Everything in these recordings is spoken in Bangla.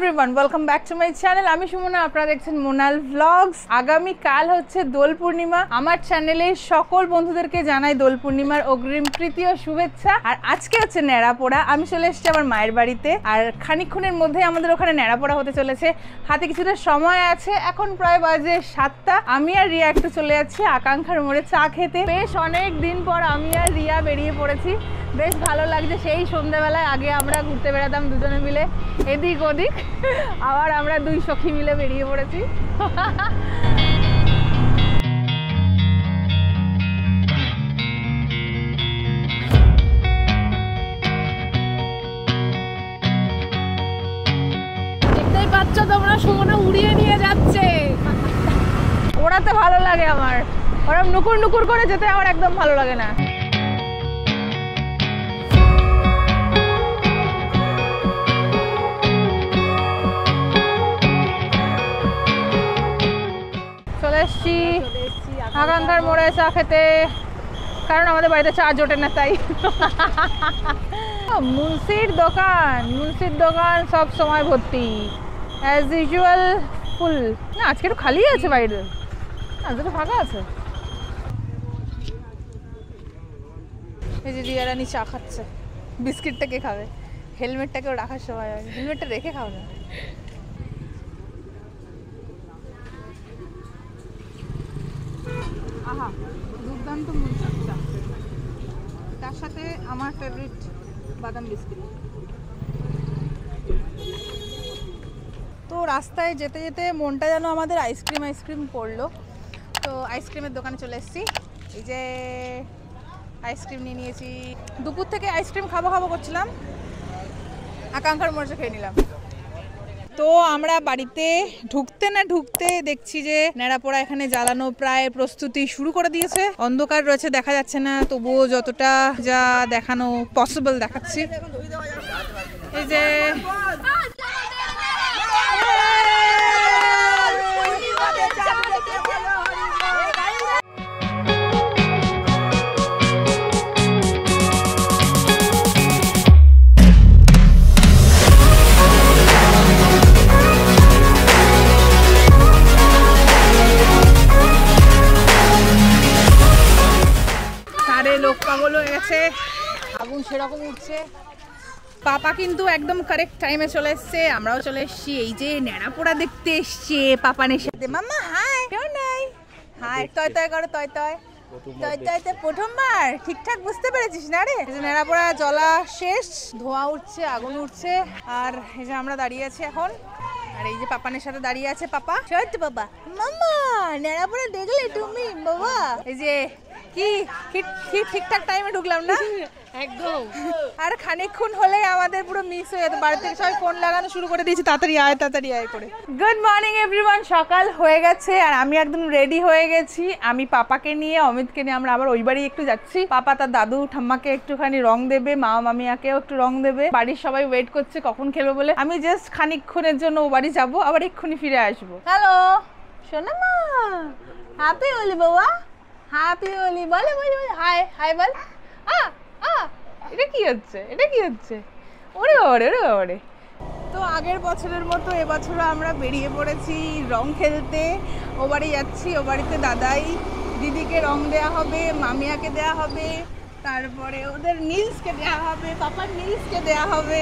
Everyone, welcome back to my channel. আমি সুমনা, আপনারা দেখছেন মোনাল ভ্লগস। আগামী কাল হচ্ছে দোল পূর্ণিমা। আমার চ্যানেলে সকল বন্ধুদেরকে জানাই দোল পূর্ণিমার অগ্রিম প্রীতি ও শুভেচ্ছা। আর আজকে হচ্ছে ন্যাড়াপোড়া। আমি চলে এসেছি আমার মায়ের বাড়িতে, আর খানিকক্ষণের মধ্যে আমাদের ওখানে ন্যাড়াপোড়া হতে চলেছে। হাতে কিছুটা সময় আছে, এখন প্রায় বাজে 7টা। আমি আর রিয়া একটু চলে যাচ্ছি আকাঙ্ক্ষার মোড়ে চা খেতে। বেশ অনেক দিন পর আমি আর রিয়া বেরিয়ে পড়েছি, বেশ ভালো লাগছে। সেই সন্ধ্যাবেলায় আগে আমরা ঘুরতে বেড়াতাম দুজনে মিলে এদিক ওদিক, আবার আমরা দুই সখী মিলে বেরিয়ে পড়েছি। দেখতেই পাচ্ছ তোমরা, সুমনা উড়িয়ে নিয়ে যাচ্ছে। ওড়াতে ভালো লাগে আমার, ওরা নুকুর নুকুর করে যেতে আমার একদম ভালো লাগে না। চলে এসছি আকাঙ্ক্ষার মোড়ে চা খেতে, কারণ আমাদের বাড়িতে চা জোটে না তাই। মুন্সির দোকান সব সময় ভর্তি, অ্যাজ ইউজুয়াল ফুল। না, আজকে একটু খালি আছে বাইরে, আজকে তো ফাঁকা আছে। এই যে রিয়া রানী চা খাচ্ছে। বিস্কিটটা কে খাবে? হেলমেটটাকেও রাখার সময় হয়, হেলমেটটা রেখে খাও না। আহা, দুর্দান্ত মুন্সির চা, তার সাথে আমার ফেভারিট বাদাম বিস্কিট। তো রাস্তায় যেতে যেতে মনটা যেন আমাদের আইসক্রিম করলো, তো আইসক্রিমের দোকানে চলে এসেছি। এই যে আইসক্রিম নিয়ে নিয়েছি। দুপুর থেকে আইসক্রিম খাবো করছিলাম, আকাঙ্ক্ষার মোড়ে খেয়ে নিলাম। তো আমরা বাড়িতে ঢুকতে দেখছি যে ন্যাড়াপোড়া এখানে জ্বালানো প্রায় প্রস্তুতি শুরু করে দিয়েছে। অন্ধকার রয়েছে, দেখা যাচ্ছে না, তবুও যতটা যা দেখানো পসিবল দেখাচ্ছি। এই যে লোক পাগল হয়ে গেছে, আগুন সেরকম উঠছে। পাপা কিন্তু একদম কারেক্ট টাইমে চলে এসছে, আমরাও চলে এসছি। এই যে ন্যাড়াপোড়া দেখতে এসছে পাপানের সাথে। মাম্মা হাই, কেমন নাই? হাই, তয় তয় করো, তয় তয় তয় তয় তয়। প্রথমবার ঠিকঠাক বুঝতে পেরেছিস না রে? এই যে ন্যাড়াপোড়া জ্বলা শেষ, ধোঁয়া উঠছে, আগুন উঠছে, আর এই যে আমরা দাঁড়িয়ে আছি এখন। আর এই যে পাপানের সাথে দাঁড়িয়ে আছে পাপা। সত্যি বাবা, মাম্মা ন্যাড়াপোড়া দেখলে তুমি বাবা? এই যে কি ঠিকঠাক টাইমে ঢুকলাম না একদম। আর খানিকক্ষণ হলেই আমাদের পুরো মিস হয়ে যেত। বাড়ি থেকে সবাই ফোন লাগানো শুরু করে দিয়েছি, তাড়াতাড়ি আয় করে। গুড মর্নিং এভরিওয়ান, সকাল হয়ে গেছে আর আমি একদম রেডি হয়ে গেছি। আমি পাপাকে নিয়ে, অমিতকে নিয়ে আমরা আবার ওই বাড়ি একটু যাচ্ছি। পাপা তার দাদু ঠাম্মাকে একটুখানি রং দেবে, মামা মামিয়াকেও একটু রং দেবে। বাড়ির সবাই ওয়েট করছে কখন খেলবো বলে। আমি জাস্ট খানিকক্ষণের জন্য ও বাড়ি যাবো, আবার এক্ষুনি ফিরে আসবো। হ্যালো সোনা মা, হ্যাপি হোলি বাবা, হ্যাপি হোলি। বলে হাই বল। এটা কি হচ্ছে? ওরে বাবারে। তো আগের বছরের মতো এবছরও আমরা বেরিয়ে পড়েছি রং খেলতে। ও বাড়ি যাচ্ছি, ও বাড়িতে দাদাই দিদিকে রং দেয়া হবে, মামিয়াকে দেয়া হবে, তারপরে ওদের নীলসকে দেয়া হবে, পাপার নীলসকে দেয়া হবে।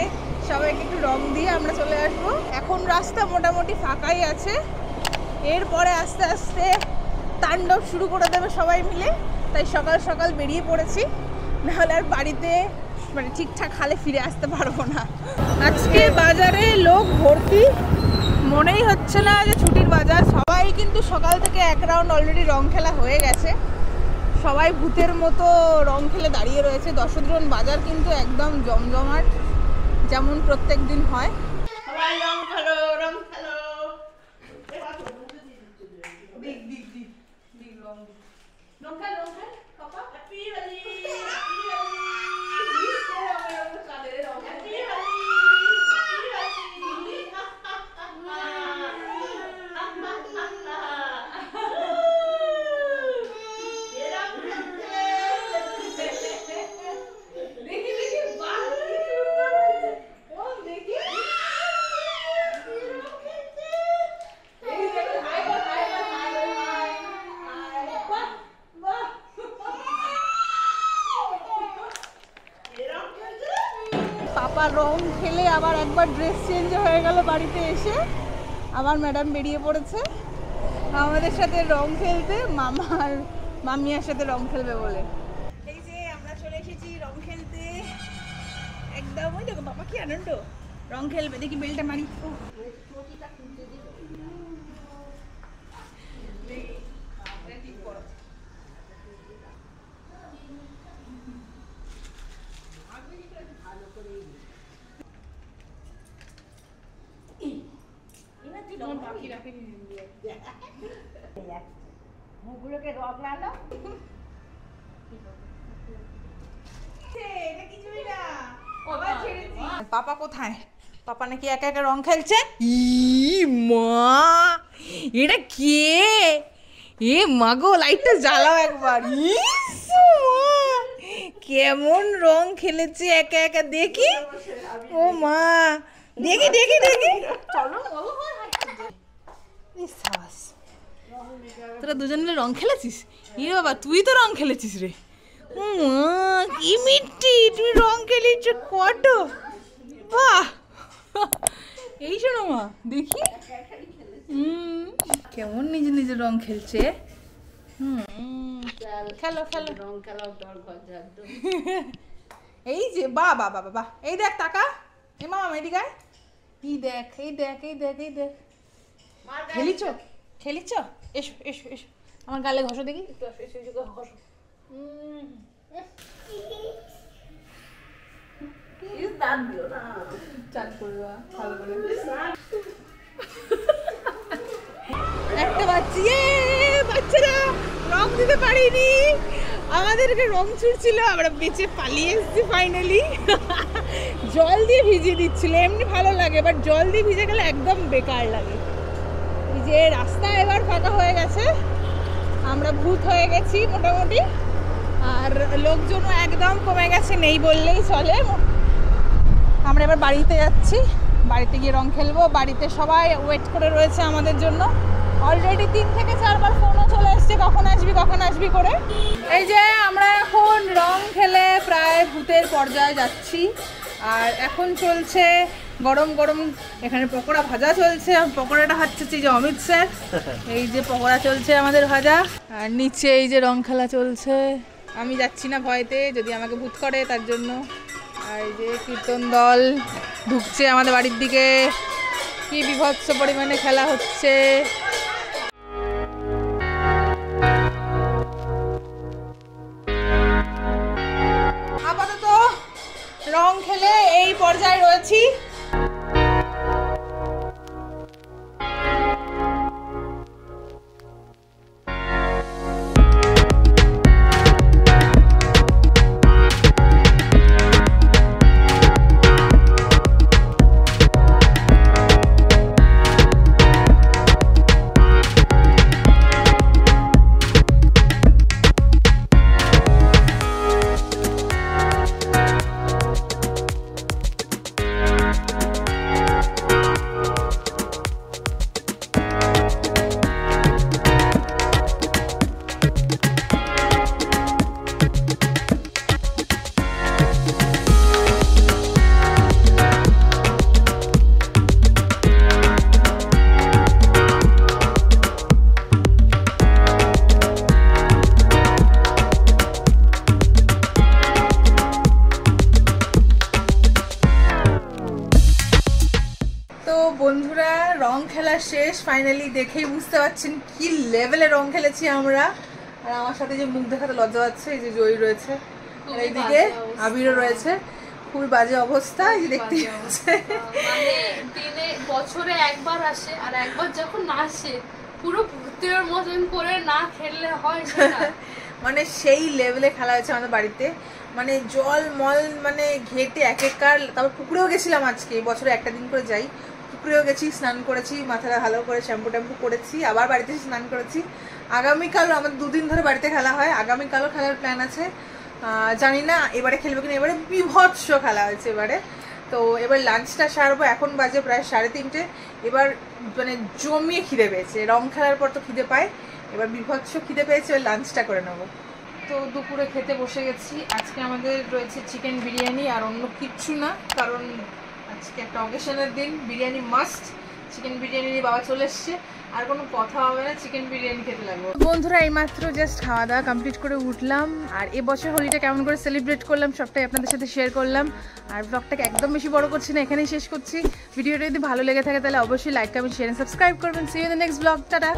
সবাইকে একটু রং দিয়ে আমরা চলে আসবো। এখন রাস্তা মোটামুটি ফাঁকাই আছে, এরপরে আস্তে আস্তে তাণ্ডব শুরু করে দেবে সবাই মিলে। তাই সকাল সকাল বেরিয়ে পড়েছি, নাহলে আর বাড়িতে মানে ঠিকঠাক হালে ফিরে আসতে পারবো না। আজকে বাজারে লোক ভর্তি, মনেই হচ্ছে না যে ছুটির বাজার। সবাই কিন্তু সকাল থেকে এক রাউন্ড অলরেডি রং খেলা হয়ে গেছে, সবাই ভূতের মতো রং খেলে দাঁড়িয়ে রয়েছে। দশদ্রোণ বাজার কিন্তু একদম জমজমাট, যেমন প্রত্যেক দিন হয়। সবাই রং খেলো। আবার রং খেলে আবার একবার ড্রেস চেঞ্জ হয়ে গেল বাড়িতে এসে। আবার ম্যাডাম বেরিয়ে পড়েছে আমাদের সাথে রং খেলতে, মামা আর মামিয়ার সাথে রং খেলবে বলে। এই যে আমরা চলে এসেছি রং খেলতে একদম। ওই দেখো বাবা কি আনন্দ, রং খেলবে। দেখি বেলটা মারি। মুখগুলোকে রং লাগানো। পাপা কোথায়? পাপা নাকি একা একা রং খেলছে। ই মা, এটা কে? এ মা গো, লাইটটা জ্বালাও একবার। কেমন রং খেলেছে একা একা, দেখি। ও মা, দেখি দেখি দেখি। তোরা দুজন মিলে রং খেলেছিস? ই বাবা, তুই তো রং খেলেছিস রে। কি মিষ্টি, তুই রং খেলেছ কত। বাহ, এই শোনো মা, দেখি কেমন নিজে নিজে রং খেলছে। খেলো খেলো রং খেলাও দরকার। এই যে বাহ বাহ বাহ বাহ, এই দেখ টাকা। এ মামা এদিকে আয়। এই দেখ এই দেখ এই দেখ এই দেখ। খেলিছ খেলিছ? এসো এসো এসো, আমার গালে ঘষো দেখি। একটু আসো, এসে ঘষো। একটা বাচ্চারা রং দিতে পারিনি, আমাদেরকে রং ছুটছিল, আমরা বেঁচে পালিয়ে এসেছি ফাইনালি। জল দিয়ে ভিজিয়ে দিচ্ছিল, এমনি ভালো লাগে, বাট জল দিয়ে ভিজে গেলে একদম বেকার লাগে। এই যে রাস্তা এবার ফাঁকা হয়ে গেছে, আমরা ভূত হয়ে গেছি মোটামুটি, আর লোকজনও একদম কমে গেছে, নেই বললেই চলে। আমরা এবার বাড়িতে যাচ্ছি, বাড়িতে গিয়ে রং খেলবো। বাড়িতে সবাই ওয়েট করে রয়েছে আমাদের জন্য। অলরেডি 3 থেকে 4 বার ফোনও চলে এসছে, কখন আসবি করে। এই যে আমরা এখন রং খেলে প্রায় ভূতের পর্যায়ে যাচ্ছি। আর এখন চলছে গরম গরম, এখানে পকোড়া ভাজা চলছে। পকোড়াটা হাঁটছে যে অমিত স্যার, এই যে পকোড়া চলছে আমাদের ভাজা। আর নিচে এই যে রং খেলা চলছে। আমি যাচ্ছি না ভয়তে, যদি আমাকে ভূত করে তার জন্য। আর এই যে কীর্তন দল ঢুকছে আমাদের বাড়ির দিকে, কি বিভৎস পরিমাণে খেলা হচ্ছে। আপাতত রং খেলে এই পর্যায়ে রয়েছি। বন্ধুরা, রং খেলা শেষ ফাইনালি। দেখেই বুঝতে পারছেন কি লেভেলে রং খেলেছি আমরা। আর আমার সাথে যে মুখ দেখাতে লজ্জা পাচ্ছে, এই যে জয়ী রয়েছে, আর এইদিকে আবিরও রয়েছে। খুবই বাজে অবস্থা, এই যে দেখতে পাচ্ছে। মানে দিনে বছরে একবার আসে, আর একবার যখন আসে পুরো ভূতের মতন করে না খেললে হয় সেটা। মানে সেই লেভেলে খেলা হয়েছে আমাদের বাড়িতে। মানে জল মল মানে ঘেটে এক একার। তারপর পুকুরেও গেছিলাম আজকে, বছরে একটা দিন করে যাই। পুকুরেও গেছি, স্নান করেছি, মাথাটা ভালো করে শ্যাম্পু ট্যাম্পু করেছি, আবার বাড়িতে স্নান করেছি। আগামীকালও আমাদের 2 দিন ধরে বাড়িতে খেলা হয়, আগামীকালও খেলার প্ল্যান আছে। জানি না এবারে খেলবো কিনা, এবারে বিভৎস খেলা হয়েছে এবারে। তো এবার লাঞ্চটা সারবো, এখন বাজে প্রায় 3:30। এবার মানে জমিয়ে খিদে পেয়েছে, রং খেলার পর তো খিদে পায়, এবার বিভৎস খিদে পেয়েছে, এবার লাঞ্চটা করে নেবো। তো দুপুরে খেতে বসে গেছি। আজকে আমাদের রয়েছে চিকেন বিরিয়ানি আর অন্য কিচ্ছু না, কারণ আজকে একটা অকেশনের দিন, বিরিয়ানি মাস্ট। চিকেন বিরিয়ানি নিয়ে বাবা চলে এসছে, আর কোনো কথা হবে না, চিকেন বিরিয়ানি খেতে লাগবে। বন্ধুরা এইমাত্র জাস্ট খাওয়া দাওয়া কমপ্লিট করে উঠলাম, আর এবছর হোলিটা কেমন করে সেলিব্রেট করলাম সবটাই আপনাদের সাথে শেয়ার করলাম। আর ব্লগটাকে একদম বেশি বড় করছি না, এখানেই শেষ করছি। ভিডিওটা যদি ভালো লেগে থাকে তাহলে অবশ্যই লাইক, কমেন্ট, শেয়ার, সাবস্ক্রাইব করবেন। See you in the next blog. Tata.